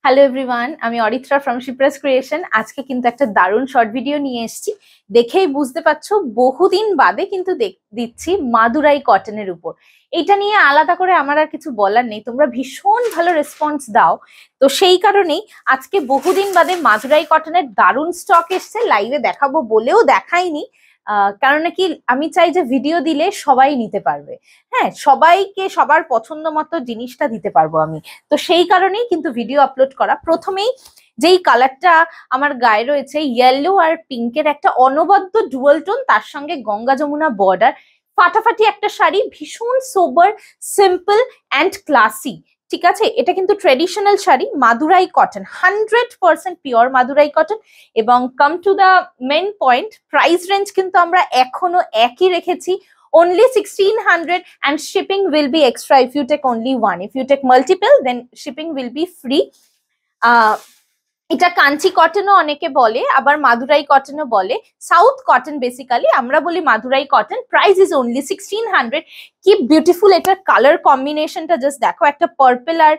Hello everyone, আমি Aritra from Shipra's creation. আজকে কিন্তু একটা দারুণ শর্ট ভিডিও নিয়ে এসেছি। দেখেই বুঝতে পারছো বহুদিন বাদে কিন্তু দিচ্ছি মাদুরাই কটনের উপর। এটা নিয়ে আলাদা করে আমার আর কিছু বলার নেই, তোমরা ভীষণ ভালো রেসপন্স দাও। তো সেই কারণেই আজকে বহুদিন বাদে মাদুরাই কটনের দারুণ স্টক এসছে, লাইভে দেখাবো বলেও দেখাইনি। কারণ নাকি আমি চাই যে ভিডিও দিলে সবাই নিতে পারবে। হ্যাঁ, সবাইকে সবার পছন্দ মতো জিনিসটা দিতে পারবো আমি। তো সেই কারণেই কিন্তু ভিডিও আপলোড করা। প্রথমেই যেই কালারটা আমার গায়ে রয়েছে, ইয়েলো আর পিঙ্কের একটা অনবদ্য ডুয়াল টোন, তার সঙ্গে গঙ্গা যমুনা বর্ডার, ফাটাফাটি একটা শাড়ি, ভীষণ সোবার, সিম্পল অ্যান্ড ক্লাসি। ঠিক আছে, এটা কিন্তু traditional sari, Madurai cotton, 100% pure Madurai cotton. এবং come to the main point, price range কিন্তু আমরা এখনো একই রেখেছি, only 1600, and shipping will be extra if you take only one. If you take multiple, then shipping will be free. এটা কাঞ্চি কটনও অনেকে বলে, আবার মাদুরাই কটনও বলে। সাউথ কটন বেসিক্যালি, আমরা বলি Madurai cotton. Price is only 1600। কি বিউটিফুল এটার কালার কম্বিনেশনটা জাস্ট দেখো, একটা পার্পল আর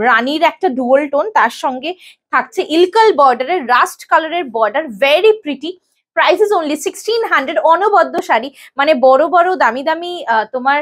রানীর একটা ডুয়াল টোন, তার সঙ্গে থাকছে ইলকাল বর্ডারের রাস্ট কালারের border, very pretty. Price is only 1600। অনবদ্য শাড়ি, মানে বড় বড় দামি দামি তোমার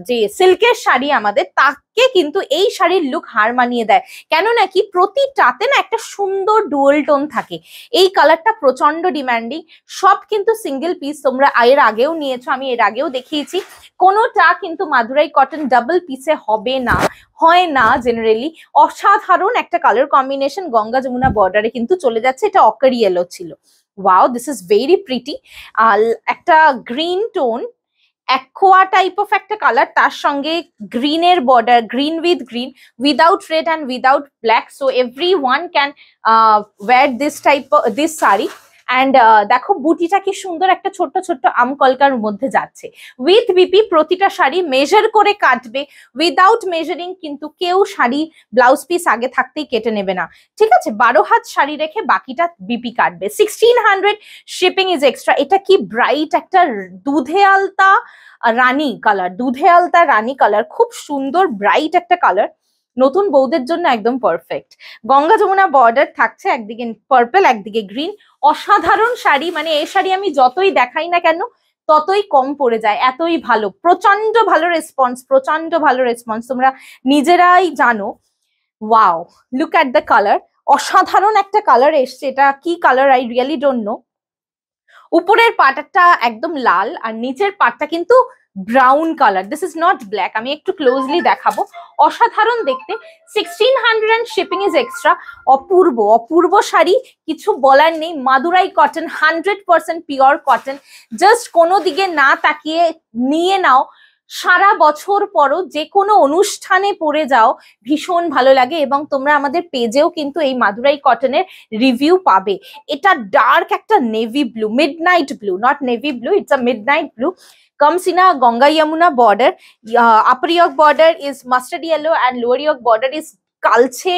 যে সিল্কের শাড়ি আমাদের, তাকে কিন্তু এই শাড়ির লুক হার মানিয়ে দেয়। কেন নাকি প্রতিটাতে না একটা সুন্দর ডুয়াল টোন থাকে। এই কালারটা প্রচন্ড ডিমান্ডিং। সব কিন্তু সিঙ্গেল পিস, তোমরা এর আগেও নিয়েছো, আমি এর আগেও দেখিয়েছি। কোনোটা কিন্তু মাদুরাই কটন ডাবল পিসে হবে না, হয় না জেনারেলি। অসাধারণ একটা কালার কম্বিনেশন, গঙ্গা যমুনা বর্ডারে কিন্তু চলে যাচ্ছে। এটা অকার ইয়েলো ছিল। Wow, this is very pretty. একটা green tone, aqua type of একটা কালার, তার সঙ্গে গ্রিনের border, green with green, without red and without black. So every one can wear this type, this sari. And দেখো বুটিটা কি সুন্দর, একটা ছোট্ট ছোট্ট আম কলকার মধ্যে যাচ্ছে। উইথ বিপি, প্রতিটা শাড়ি মেজার করে কাটবে। উইদাউট মেজারিং কিন্তু কেউ শাড়ি ব্লাউজ পিস আগে থাকতেই কেটে নেবে না। ঠিক আছে, 12 হাত শাড়ি রেখে বাকিটা বিপি কাটবে। 1600, শিপিং ইজ এক্সট্রা। এটা কি ব্রাইট একটা দুধে আলতা রানী কালার, দুধে আলতা রানী কালার, খুব সুন্দর ব্রাইট একটা কালার, নতুন বউদের জন্য একদম পারফেক্ট। গঙ্গা যমুনা বর্ডার থাকছে, একদিকে পার্পল একদিকে গ্রিন। অসাধারণ শাড়ি, মানে এই শাড়ি আমি যতই দেখাই না কেন ততই কম পড়ে যায়, এতই ভালো। প্রচন্ড ভালো রেসপন্স, প্রচন্ড ভালো রেসপন্স, তোমরা নিজেরাই জানো। Wow, look at the colour. অসাধারণ একটা কালার এসছে। এটা কি colour I really don't know. উপরের পাটটা একদম লাল আর নিচের পাটটা কিন্তু brown colour. This is not black. আমি একটু ক্লোজলি দেখাবো। অসাধারণ দেখতে। 1600 and শিপিং ইজ এক্সট্রা। অপূর্ব অপূর্ব শাড়ি, কিছু বলার নেই। Madurai cotton, 100% pure cotton. Just কোনো দিকে না তাকিয়ে নিয়ে নাও। সারা বছর পরও যে কোনো অনুষ্ঠানে পরে যাও, ভীষণ ভালো লাগে। এবং তোমরা আমাদের পেজেও কিন্তু এই মাদুরাই কটনের রিভিউ পাবে। এটা ডার্ক একটা navy blue, midnight blue, not navy blue, it's a midnight blue. comes in a Ganga Yamuna border. Upper yoke border is mustard yellow and lower yoke border is কালচে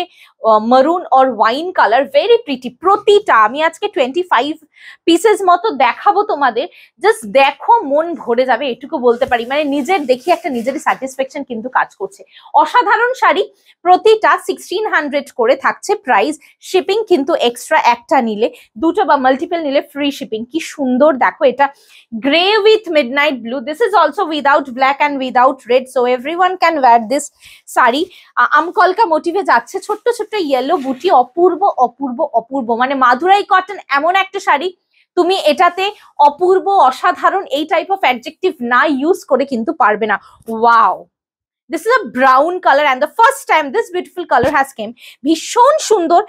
মারুন or wine colour, very pretty. প্রতিটা আমি আজকে 25 pieces মতো দেখাবো তোমাদের। Just দেখো, মন ভরে যাবে, এটুকু বলতে পারি। মানে নিজের দেখি একটা নিজেরই স্যাটিসফ্যাকশন কিন্তু কাজ করছে। অসাধারণ শাড়ি, প্রতিটা 1600 করে থাকছে প্রাইস। শিপিং কিন্তু এক্সট্রা, একটা নিলে, দুটো বা মাল্টিপল নিলে ফ্রি শিপিং। কি সুন্দর দেখো, এটা grey with midnight blue. This is also without black and without red, so everyone can wear this sari. আমকলকা মোটিভে যাচ্ছে, ছোট্ট ছোট্ট ইয়েলো বুটি, অপূর্ব অপূর্ব অপূর্ব। মানে মাদুরাই কটন এমন একটা শাড়ি, তুমি এটাতে অপূর্ব, অসাধারণ এই টাইপ অফ অ্যাডজেক্টিভ না ইউজ করে কিন্তু পারবে না। Wow, this is a brown colour and the first time this beautiful colour has came. ভীষণ সুন্দর।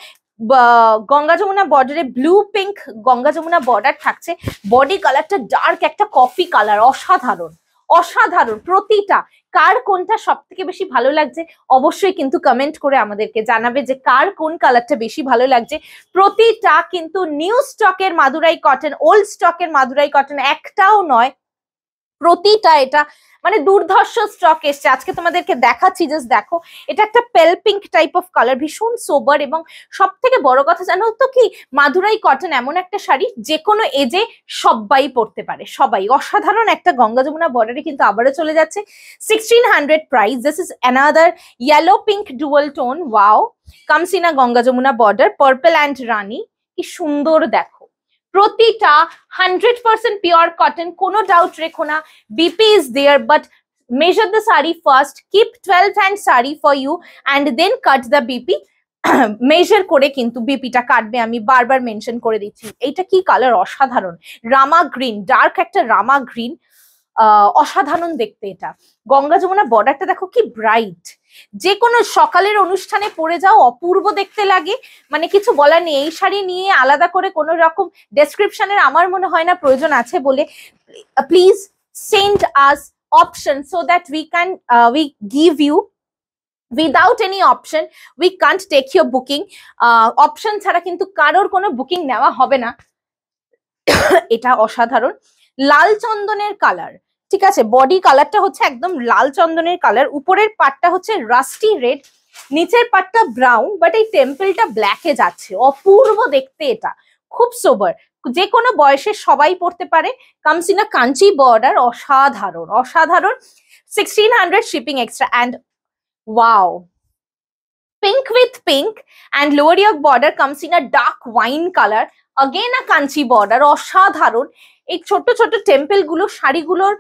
গঙ্গা যমুনা বর্ডারে blue pink Ganga Jamuna border থাকছে। বডি কালারটা ডার্ক একটা কফি কালার। অসাধারণ অসাধারণ প্রতিটা। কার কোনটা সব থেকে বেশি ভালো লাগছে অবশ্যই কিন্তু কমেন্ট করে আমাদেরকে জানাবে যে কার কোন কালারটা বেশি ভালো লাগছে। প্রতিটা কিন্তু নিউ স্টকের মাদুরাই কটন, ওল্ড স্টকের মাদুরাই কটন, একটাও নয়। প্রতিটা এটা মানে দুর্ধর্ষ স্টক এসছে, আজকে তোমাদেরকে দেখাচ্ছি, জাস্ট দেখো। এটা একটা পেল পিঙ্ক টাইপ অফ কালার, ভীষণ সোবার, এবং সব থেকে বড় কথা জানো তো কি, মাদুরাই কটন এমন একটা শাড়ি যে কোনো এজে সবাই পরতে পারে, সবাই। অসাধারণ একটা গঙ্গা যমুনা বর্ডারে কিন্তু আবারও চলে যাচ্ছে 1600 price. This is another yellow pink dual tone, wow, comes in a Ganga Jamuna border, purple and rani. কি সুন্দর দেখো, প্রতিটা 100% পিওর কটন, কোনো ডাউট রেখো না। BP is there, but measure the sari first, keep 12 hand sari for you and then cut the BP. Measure করে কিন্তু বিপিটা কাটবে, আমি বারবার মেনশন করে দিচ্ছি। এইটা কি কালার, অসাধারণ, রামা গ্রিন, ডার্ক একটা রামা গ্রিন, অসাধারণ দেখতে। এটা গঙ্গা যমুনা বর্ডারটা দেখো কি ব্রাইট, যে কোনো সকালের অনুষ্ঠানে পরে যাও অপূর্ব দেখতে লাগে, মানে কিছু বলার নেই। এই শাড়ি নিয়ে আলাদা করে কোনো রকম ডেসক্রিপশনের আমার মনে হয় না প্রয়োজন আছে বলে। Please send us option so that we give you, without any option we can't take your booking, option ছাড়া কিন্তু কারোর কোনো বুকিং নেওয়া হবে না। এটা অসাধারণ লাল চন্দনের কালার, ঠিক আছে, বডি কালারটা হচ্ছে একদম লাল চন্দনের কালার, উপরের পাটটা হচ্ছে রাস্টি রেড, নিচের পাটটা ব্রাউন, বাট এই টেম্পলটা ব্ল্যাকে যাচ্ছে, অপূর্ব দেখতে। এটা খুব সোবার, যে কোনো বয়সের সবাই পড়তে পারে, comes in a Kanchi border, অসাধারণ অসাধারণ, 1600 shipping extra, and wow, pink with pink and lower yoke border comes in a dark wine color, again a kanchi border, অসাধারণ। এই ছোট ছোট টেম্পল গুলো শাড়িগুলোর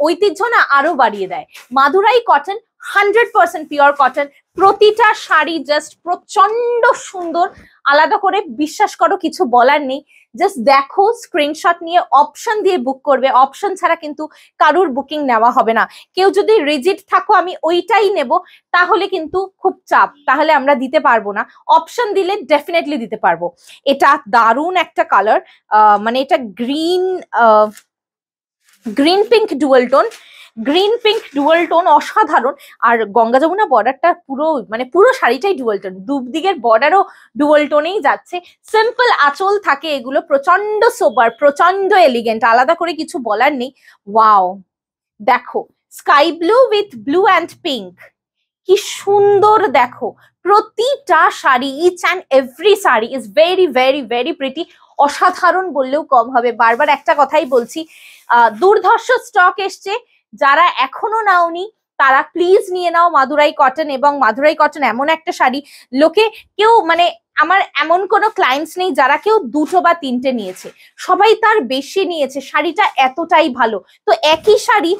ঐতিহ্য না আরো বাড়িয়ে দেয়। মাদুরাই কটন 100% পিওর কটন, প্রতিটা শাড়ি জাস্ট প্রচন্ড সুন্দর, আলাদা করে বিশ্বাস করো কিছু বলার নেই। জাস্ট দেখো, স্ক্রিনশট নিয়ে অপশন দিয়ে বুক করবে, অপশন ছাড়া কিন্তু কারুর বুকিং নেওয়া হবে না। কেউ যদি রিজিড থাকো আমি ওইটাই নেব, তাহলে কিন্তু খুব চাপ, তাহলে আমরা দিতে পারবো না। অপশন দিলে ডেফিনেটলি দিতে পারবো। এটা দারুণ একটা কালার, মানে এটা green green pink dual tone, green pink dual tone, অসাধারণ। আর গঙ্গা যমুনা বর্ডারটা পুরো মানে পুরো শাড়িটাই ডুয়াল টোন, দুদিকের বর্ডারও ডুয়াল টোনেই যাচ্ছে। সিম্পল আঁচল থাকে এগুলো, প্রচন্ড সোবার, প্রচন্ড এলিগেন্ট, আলাদা করে কিছু বলার নেই। ওয়াও, দেখো sky blue with blue and pink, কি সুন্দর দেখো। প্রতিটা sari, each and every sari is very very very pretty, অসাধারণ বললেও কম হবে। বারবার একটা কথাই বলছি, দুর্ধর্ষ স্টক এসছে, যারা এখনো নাওনি তারা প্লিজ নিয়ে নাও মাদুরাই কটন। এবং মাদুরাই কটন এমন একটা শাড়ি, লোকে কেউ মানে আমার এমন কোনো ক্লায়েন্টস নেই যারা কেউ দুটো বা তিনটে নিয়েছে, সবাই তার বেশি নিয়েছে, শাড়িটা এতটাই ভালো। তো একই শাড়ি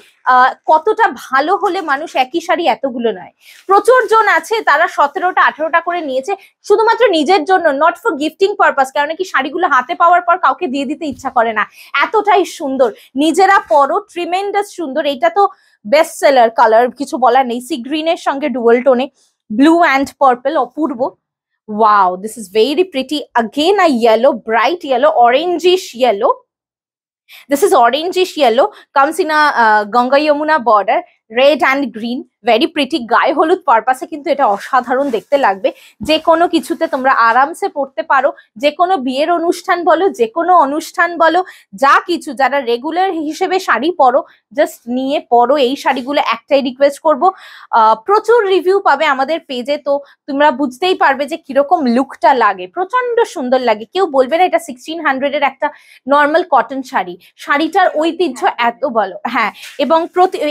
কতটা ভালো হলে মানুষ একই শাড়ি এতগুলো নয়। প্রচুর জন আছে তারা 17টা 18টা করে নিয়েছে শুধুমাত্র নিজের জন্য, নট ফর গিফটিং পারপাস, কারণ কি শাড়িগুলো হাতে পাওয়ার পর কাউকে দিয়ে দিতে ইচ্ছা করে না, এতটাই সুন্দর। নিজেরা পরো, ট্রিমেন্ডাস সুন্দর। এটা তো বেস্ট সেলার কালার, কিছু বলার নেই। সি গ্রিনের সঙ্গে ডুয়াল টোনে ব্লু অ্যান্ড পার্পল, অপূর্ব। Wow, this is very pretty. Again a yellow, bright yellow, orangish yellow. This is orangish yellow, comes in a Ganga Yamuna border, red and green, very pretty. গায়ে হলুদ পারপাসে কিন্তু এটা অসাধারণ দেখতে লাগবে। যে কোনো কিছুতে তোমরা আরামসে পড়তে পারো, যে কোনো বিয়ের অনুষ্ঠান বলো, যে কোনো অনুষ্ঠান বলো, যা কিছু, যারা রেগুলার হিসেবে শাড়ি পরো জাস্ট নিয়ে পরো এই শাড়িগুলো। একটাই রিকোয়েস্ট করবো, প্রচুর রিভিউ পাবে আমাদের পেজে, তো তোমরা বুঝতেই পারবে যে কিরকম লুকটা লাগে, প্রচন্ড সুন্দর লাগে। কেউ বলবে না এটা 1600 এর একটা নর্মাল কটন শাড়ি, শাড়িটার ঐতিহ্য এত ভালো। হ্যাঁ, এবং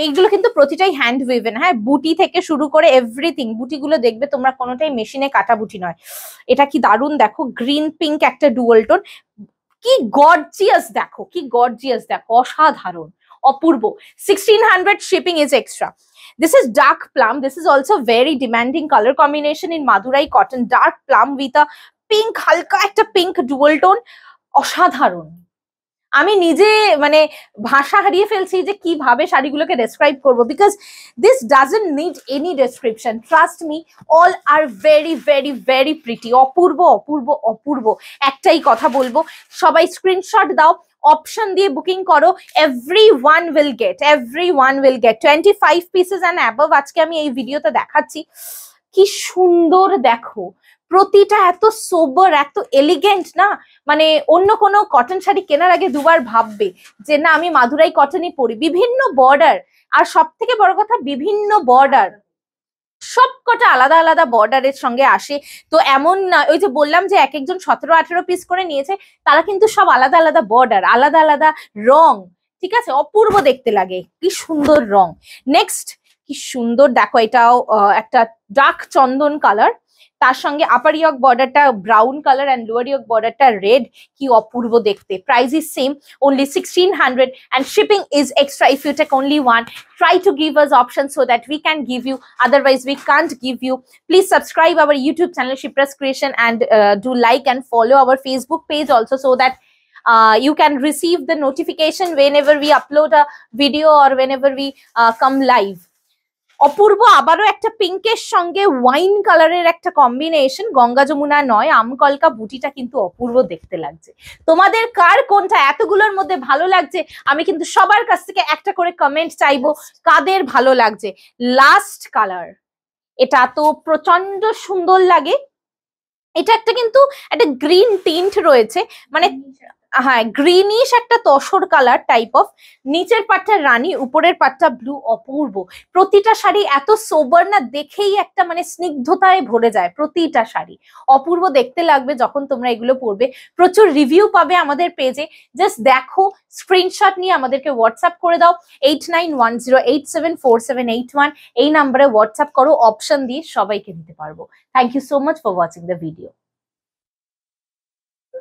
এইগুলো কিন্তু প্রতিটাই হ্যান্ড উইভেন, হ্যাঁ, বুটি থেকে শুরু করে এভরিথিং। বুটিগুলো দেখবে তোমরা, কোনোটাই মেশিনে কাটা বুটি নয়। এটা কি দারুণ দেখো, গ্রিন পিঙ্ক একটা ডুয়াল টোন, কি গর্জিয়াস দেখো, কি গর্জিয়াস দেখো, অসাধারণ, অপূর্ব। 1600 shipping is extra. This is dark plum. This is also very demanding color combination in Madurai cotton. Dark plum with a pink, হালকা একটা pink dual tone, অসাধারণ। আমি নিজে মানে ভাষা হারিয়ে ফেলছি যে কিভাবে শাড়িগুলোকে ডেসক্রাইব করব, because this doesn't need any description, trust me, all are very very very pretty, অপূর্ব অপূর্ব অপূর্ব। একটাই কথা বলবো, সবাই স্ক্রিনশট দাও, অপশন দিয়ে বুকিং করো, everyone will get 25 pieces and above। আজকে আমি এই ভিডিওতে দেখাচ্ছি, কি সুন্দর দেখো, প্রতিটা এত সোবার, এত এলিগেন্ট না, মানে অন্য কোনো কটন শাড়ি কেনার আগে দুবার ভাববে যে না আমি মাদুরাই কটনই পরি। বিভিন্ন বর্ডার, আর সব থেকে বড় কথা বিভিন্ন বর্ডার, সবকটা আলাদা আলাদা বর্ডারের সঙ্গে আসে। তো এমন না ওই যে বললাম যে এক একজন 17-18 পিস করে নিয়েছে, তারা কিন্তু সব আলাদা আলাদা বর্ডার, আলাদা আলাদা রং, ঠিক আছে, অপূর্ব দেখতে লাগে, কি সুন্দর রং। নেক্সট, কি সুন্দর দেখো, এটাও একটা ডার্ক চন্দন কালার, তার সঙ্গে আপার ইয়ক বর্ডারটা ব্রাউন কালার অ্যান্ড লোয়ার ইয়ক বর্ডারটা রেড, কি অপূর্ব দেখতে। Price is same, only 1600 and shipping is extra if you take only one. Try to give us options so that we can give you, otherwise we can't give you. Please subscribe our YouTube channel Shipra's Creation and do like and follow our Facebook page also, so that you can receive the notification whenever we upload a video or whenever we come live. অপূর্ব আবারও একটা পিঙ্কের সঙ্গে wine কালারের একটা combination, Ganga Jamuna নয়, আমকলকা বুটিটা কিন্তু অপূর্ব দেখতে লাগছে। তোমাদের কার কোনটা এতগুলোর মধ্যে ভালো লাগছে, আমি কিন্তু সবার কাছ থেকে একটা করে কমেন্ট চাইবো কাদের ভালো লাগছে। লাস্ট কালার, এটা তো প্রচন্ড সুন্দর লাগে, এটা একটা কিন্তু একটা গ্রিন টিন্ট রয়েছে, মানে হ্যাঁ গ্রিনিশ একটা তসর কালার টাইপ অফ, নিচের পাটটা রানী, উপরের পাটটা ব্লু, অপূর্ব। প্রতিটা শাড়ি এত সোবার না, দেখেই একটা মানে স্নিগ্ধতায় ভরে যায় প্রতিটা শাড়ি, অপূর্ব দেখতে লাগবে যখন তোমরা এগুলো পরবে। প্রচুর রিভিউ পাবে আমাদের পেজে, জাস্ট দেখো, স্ক্রিনশট নিয়ে আমাদেরকে হোয়াটসঅ্যাপ করে দাও 8910874781, এই নাম্বারে হোয়াটসঅ্যাপ করো, অপশন দিয়ে সবাইকে দিতে পারবো। Thank you so much for watching the video.